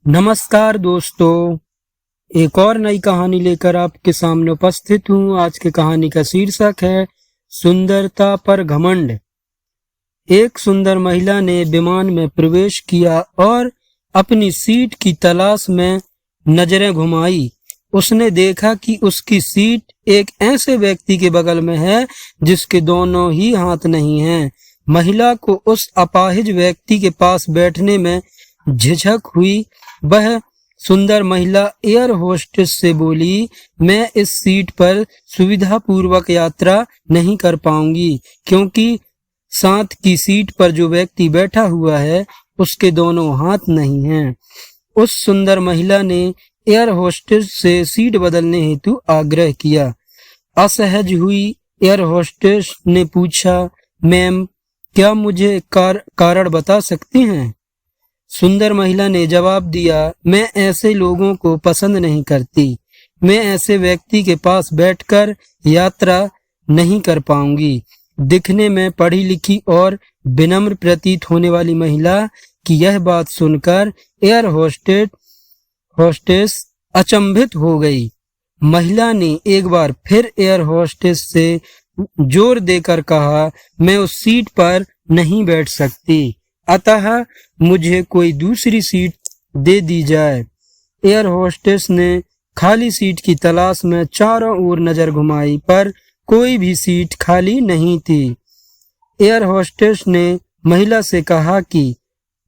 नमस्कार दोस्तों, एक और नई कहानी लेकर आपके सामने उपस्थित हूँ। आज की कहानी का शीर्षक है सुंदरता पर घमंड। एक सुंदर महिला ने विमान में प्रवेश किया और अपनी सीट की तलाश में नजरें घुमाई। उसने देखा कि उसकी सीट एक ऐसे व्यक्ति के बगल में है जिसके दोनों ही हाथ नहीं हैं। महिला को उस अपाहिज व्यक्ति के पास बैठने में झिझक हुई। वह सुंदर महिला एयर होस्टेस से बोली, मैं इस सीट पर सुविधा पूर्वक यात्रा नहीं कर पाऊंगी क्योंकि साथ की सीट पर जो व्यक्ति बैठा हुआ है उसके दोनों हाथ नहीं हैं। उस सुंदर महिला ने एयर होस्टेस से सीट बदलने हेतु आग्रह किया। असहज हुई एयर होस्टेस ने पूछा, मैम क्या मुझे कारण बता सकती हैं? सुंदर महिला ने जवाब दिया, मैं ऐसे लोगों को पसंद नहीं करती। मैं ऐसे व्यक्ति के पास बैठकर यात्रा नहीं कर पाऊंगी। दिखने में पढ़ी लिखी और विनम्र प्रतीत होने वाली महिला की यह बात सुनकर एयर होस्टेस अचंभित हो गई। महिला ने एक बार फिर एयर होस्टेस से जोर देकर कहा, मैं उस सीट पर नहीं बैठ सकती, अतः मुझे कोई दूसरी सीट दे दी जाए। एयर होस्टेस ने खाली सीट की तलाश में चारों ओर नजर घुमाई पर कोई भी सीट खाली नहीं थी। एयर होस्टेस ने महिला से कहा कि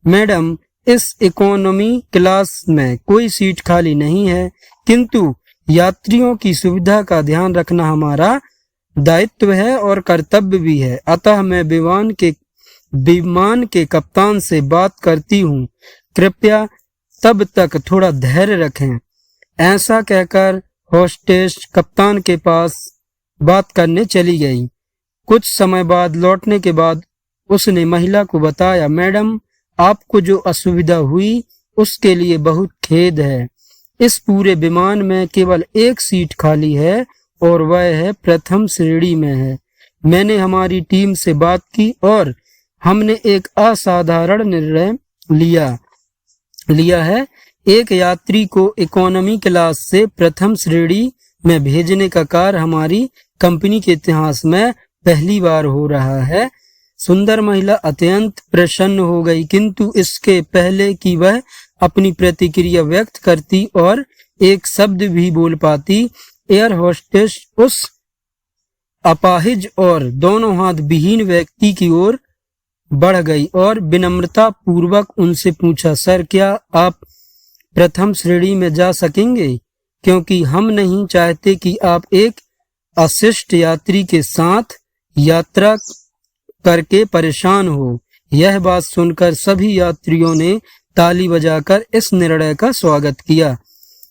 मैडम, इस इकोनॉमी क्लास में कोई सीट खाली नहीं है, किंतु यात्रियों की सुविधा का ध्यान रखना हमारा दायित्व है और कर्तव्य भी है, अतः मैं विमान के कप्तान से बात करती हूँ, कृपया तब तक थोड़ा धैर्य रखें। ऐसा कहकर होस्टेस कप्तान के पास बात करने चली गई। कुछ समय बाद लौटने के बाद उसने महिला को बताया, मैडम आपको जो असुविधा हुई उसके लिए बहुत खेद है। इस पूरे विमान में केवल एक सीट खाली है और वह है प्रथम श्रेणी में है। मैंने हमारी टीम से बात की और हमने एक असाधारण निर्णय लिया है। एक यात्री को इकोनॉमी क्लास से प्रथम श्रेणी में भेजने का कार्य हमारी कंपनी के इतिहास में पहली बार हो रहा है। सुंदर महिला अत्यंत प्रसन्न हो गई, किंतु इसके पहले कि वह अपनी प्रतिक्रिया व्यक्त करती और एक शब्द भी बोल पाती, एयर होस्टेस उस अपाहिज और दोनों हाथ विहीन व्यक्ति की ओर बढ़ गई और विनम्रता पूर्वक उनसे पूछा, सर क्या आप प्रथम श्रेणी में जा सकेंगे? क्योंकि हम नहीं चाहते कि आप एक अशिष्ट यात्री के साथ यात्रा करके परेशान हो। यह बात सुनकर सभी यात्रियों ने ताली बजाकर इस निर्णय का स्वागत किया।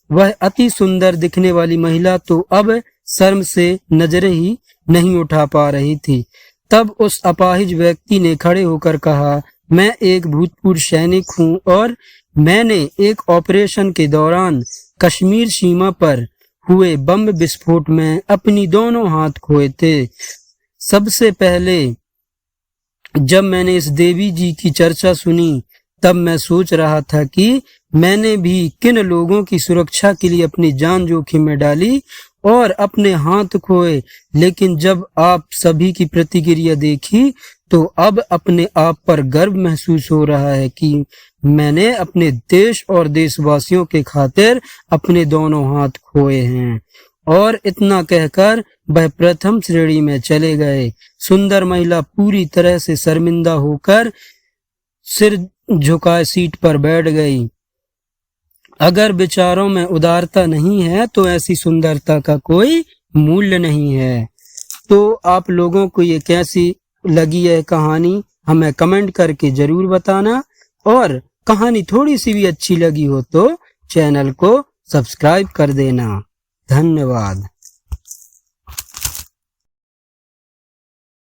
वह अति सुंदर दिखने वाली महिला तो अब शर्म से नजरें ही नहीं उठा पा रही थी। तब उस अपाहिज व्यक्ति ने खड़े होकर कहा, मैं एक भूतपूर्व सैनिक हूँ और मैंने एक ऑपरेशन के दौरान कश्मीर सीमा पर हुए बम विस्फोट में अपनी दोनों हाथ खोए थे। सबसे पहले जब मैंने इस देवी जी की चर्चा सुनी तब मैं सोच रहा था कि मैंने भी किन लोगों की सुरक्षा के लिए अपनी जान जोखिम में डाली और अपने हाथ खोए, लेकिन जब आप सभी की प्रतिक्रिया देखी तो अब अपने आप पर गर्व महसूस हो रहा है कि मैंने अपने देश और देशवासियों के खातिर अपने दोनों हाथ खोए हैं। और इतना कहकर वह प्रथम श्रेणी में चले गए। सुंदर महिला पूरी तरह से शर्मिंदा होकर सिर झुकाए सीट पर बैठ गई। अगर विचारों में उदारता नहीं है तो ऐसी सुंदरता का कोई मूल्य नहीं है। तो आप लोगों को ये कैसी लगी है कहानी, हमें कमेंट करके जरूर बताना, और कहानी थोड़ी सी भी अच्छी लगी हो तो चैनल को सब्सक्राइब कर देना। धन्यवाद।